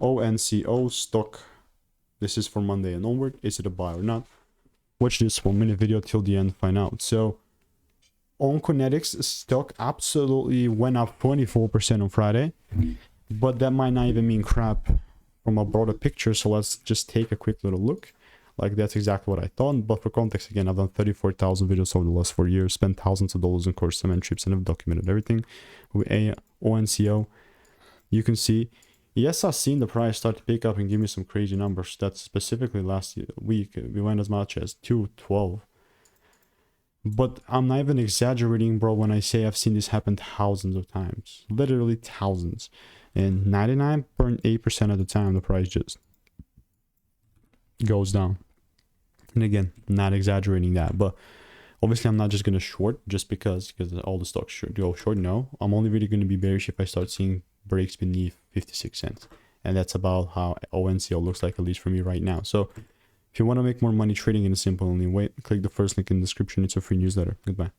ONCO stock. This is for Monday and onward. Is it a buy or not? Watch this 1-minute video till the end, find out. So ONCO stock absolutely went up 24% on Friday, but that might not even mean crap from a broader picture. So let's just take a quick little look. Like, that's exactly what I thought. But for context, again, I've done 34,000 videos over the last 4 years, spent thousands of dollars in course memberships, and I've documented everything with ONCO. You can see, yes, I've seen the price start to pick up and give me some crazy numbers. That's specifically last week. We went as much as 212. But I'm not even exaggerating, bro, when I say I've seen this happen thousands of times. Literally thousands. And 99.8% of the time, the price just goes down. And again, not exaggerating that. But obviously, I'm not just going to short just because all the stocks should go short. No, I'm only really going to be bearish if I start seeing breaks beneath 56 cents. And that's about how ONCO looks like, at least for me right now. So if you want to make more money trading in a simple only way, click the first link in the description. It's a free newsletter. Goodbye.